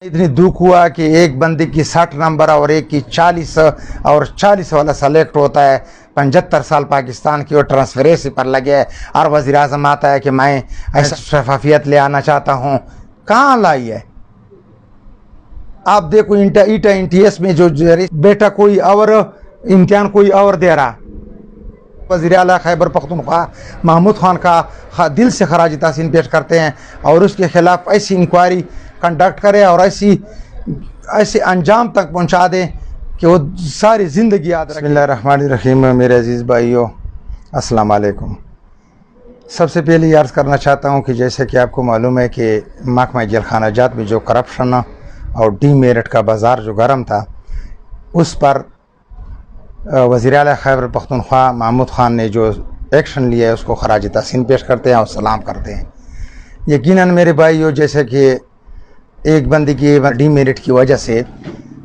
اتنی दुख हुआ कि एक बंदे की 60 नंबर और एक की 40 और 40 वाला सेलेक्ट होता है। 75 साल पाकिस्तान की और ट्रांसफरेंसी पर लगे है और वज़ीर आज़म आता है कि मैं ऐसा शफाफियत ले आना चाहता हूँ। कहाँ लाई है? आप देखो ईटा NTS में जो बेटा कोई और इम्तिहान कोई और दे रहा। वज़ीर आला खैबर पख्तूनख्वा महमूद खान का दिल से खराज तहसीन पेश करते हैं और उसके खिलाफ ऐसी इंक्वायरी कंडक्ट करे और ऐसे अंजाम तक पहुंचा दें कि वो सारी ज़िंदगी याद रखें। बिस्मिल्लाहिर्रहमानिर्रहीम। मेरे अज़ीज़ भाइयों, अस्सलाम वालेकुम। सबसे पहले ये अर्ज़ करना चाहता हूँ कि जैसे कि आपको मालूम है कि महकमा जेल-खाना जात में जो करप्शन और डीमेरिट का बाज़ार जो गर्म था, उस पर वज़ीर आला खैबर पख्तूनख्वा महमूद खान ने जो एक्शन लिया है उसको खराज तहसीन पेश करते हैं और सलाम करते हैं। यकीनन मेरे भाइयों, जैसे कि एक बंदे की डीमेरिट की वजह से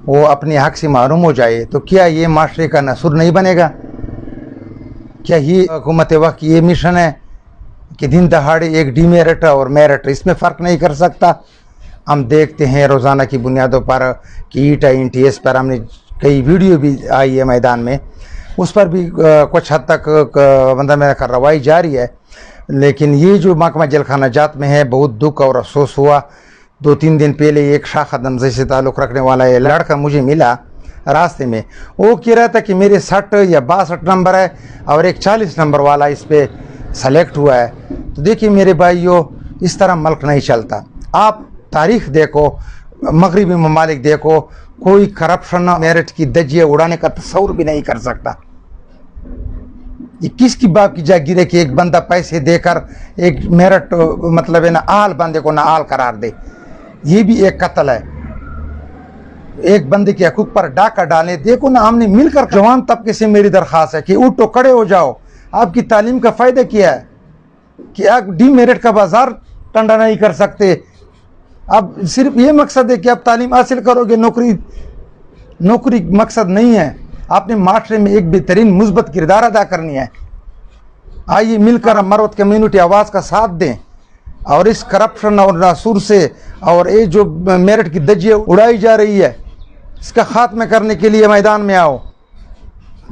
वो अपने हक से महरूम हो जाए तो क्या ये माशरे का नसूर नहीं बनेगा? क्या ये हुकूमत वक्त की ये मिशन है कि दिन दहाड़े एक डीमेरिट और मेरिट इसमें फ़र्क नहीं कर सकता? हम देखते हैं रोज़ाना की बुनियादों पर कि ईटा NTS पर हमने कई वीडियो भी आई है मैदान में, उस पर भी कुछ हद तक बंदा मेरा कार्रवाई जारी है। लेकिन ये जो महकमा जेल-खाना जात में है, बहुत दुख और अफसोस हुआ। 2-3 दिन पहले एक शाख दमजे से ताल्लुक़ रखने वाला ये लड़का मुझे मिला रास्ते में। वो कह रहा था कि मेरे 60 या 62 नंबर है और एक 40 नंबर वाला इस पर सेलेक्ट हुआ है। तो देखिए मेरे भाइयों, इस तरह मुल्क नहीं चलता। आप तारीख़ देखो, मगरबी ममालिक देखो, कोई करप्शन मेरिट की धज्जियाँ उड़ाने का तस्वुर भी नहीं कर सकता। ये किसकी बाप की जागीर है कि एक बंदा पैसे देकर एक मेरिट मतलब है ना आल बंदे को ना आल करार दे? ये भी एक कत्ल है। एक बंदे के हकूक पर डाका डालें। देखो ना, हमने मिलकर जवान तबके से मेरी दरख्वास्त है कि उठो, खड़े हो जाओ। आपकी तालीम का फ़ायदा क्या है कि आप डीमेरिट का बाजार टंडा नहीं कर सकते? अब सिर्फ ये मकसद है कि आप तालीम हासिल करोगे, नौकरी मकसद नहीं है। आपने माशरे में एक बेहतरीन मुस्बत किरदार अदा करनी है। आइए मिलकर मरवत कम्युनिटी आवाज़ का साथ दें और इस करप्शन और नासूर से और ये जो मेरिट की धज्जियाँ उड़ाई जा रही है, इसका खात्मा करने के लिए मैदान में आओ।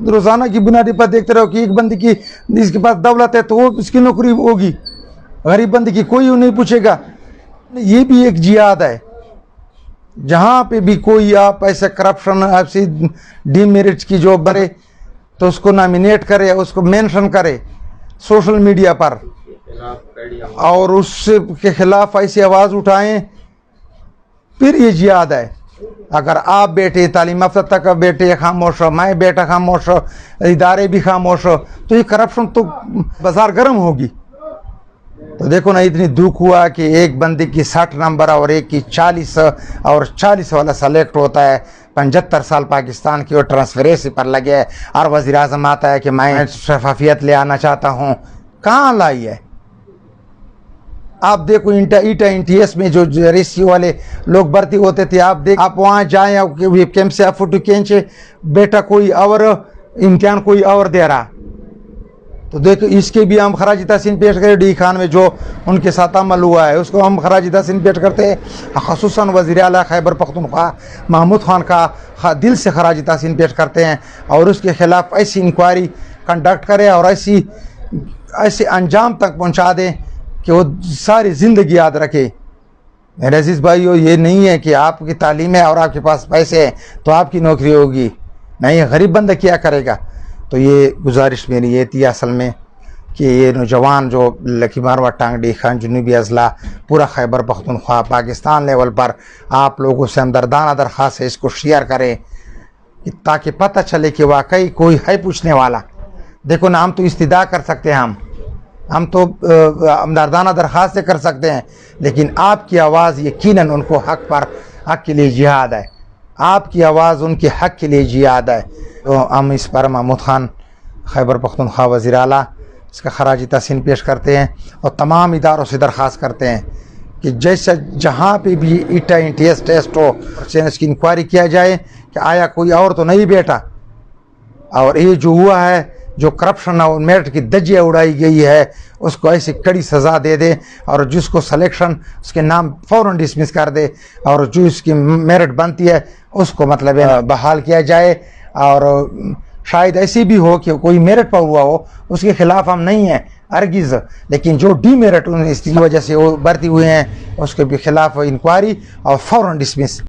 रोज़ाना की बुनियादी पर देखते रहो कि एक बंदे की इसके पास दौलत है तो वो इसकी नौकरी होगी, गरीब बंदे की कोई नहीं पूछेगा। ये भी एक जिहाद है। जहाँ पे भी कोई आप ऐसे करप्शन ऐसी डीमेरिट की जो बने तो उसको नॉमिनेट करे, उसको मेंशन करे सोशल मीडिया पर और उसके खिलाफ ऐसी आवाज़ उठाएं, फिर ये जिहाद है। अगर आप बेटे तालीम याफ्ता तक बेटे खामोश हो, मैं बेटा खामोश हो, इदारे भी खामोश हो, तो ये करप्शन तो बाजार गर्म होगी। तो देखो ना, इतनी दुख हुआ कि एक बंदे की 60 नंबर और एक की 40 और 40 वाला सेलेक्ट होता है। 75 साल पाकिस्तान की और ट्रांसफरेंसी पर लगे है और वज़ीर आज़म आता है कि मैं शफाफियत ले आना चाहता हूँ। कहाँ लाई है? आप देखो ईटा NTS में जो रेशियो वाले लोग भर्ती होते थे, आप वहाँ जाएँ कैंप से आप फोटो खींचे, बेटा कोई और इम्तिहान कोई और दे रहा। तो देखो, इसके भी हम खराज तहसीन पेश करें। डी खान में जो उनके साथ अमल हुआ है उसको हम खराज तहसीन पेश करते हैं। ख़ुसूसन वज़ीर आला खैबर पख्तूनख्वा महमूद खान का दिल से खराज तहसीन पेश करते हैं और उसके खिलाफ ऐसी इंक्वायरी कंडक्ट करे और ऐसे अंजाम तक पहुंचा दें कि वो सारी ज़िंदगी याद रखे। मेरे अज़ीज़ भाइयों, ये नहीं है कि आपकी तालीम है और आपके पास पैसे हैं तो आपकी नौकरी होगी। नहीं, गरीब बंदा क्या करेगा? तो ये गुजारिश मेरी ये थी असल में कि ये नौजवान जो लकी मारवा टांग डी खान जुनूबी अजला पूरा खैबर पख्तूनख्वा पाकिस्तान लेवल पर आप लोगों से हमदर्दाना दरख्वास्त है, इसको शेयर करें ताकि पता चले कि वाकई कोई है पूछने वाला। देखो ना, हम तो इस्तिदा कर सकते हैं, हम तो हमदर्दाना दरख्वास्त कर सकते हैं, लेकिन आपकी आवाज़ यकीनन उनको हक के लिए जिहाद है। आपकी आवाज़ उनके हक के लिए जिहाद है। तो हम इस पर महमूद खान खैबर पख्तूनख्वा वज़ीर आला इसका खराज तहसीन पेश करते हैं और तमाम इदारों से दरख्वास्त करते हैं कि जैसे जहाँ पे भी ईटा NTS टेस्ट हो इसकी इंक्वायरी किया जाए कि आया कोई और तो नहीं बेटा। और ये जो हुआ है جو کرپشن اور میرٹ کی دھجیاں اڑائی گئی ہے اس کو ایسی کڑی سزا دے دے اور جس کو سلیکشن اس کے نام فوراً ڈسمس کر دے اور جو اس کی میرٹ بنتی ہے اس کو مطلب بحال کیا جائے. اور شاید ایسی بھی ہو کہ کوئی میرٹ پر ہوا ہو اس کے خلاف ہم نہیں ہیں ہرگز, لیکن جو ڈی میرٹ اس کی وجہ سے وہ بھرتی ہوئے ہیں اس کے بھی خلاف انکوائری اور فوراً ڈسمس.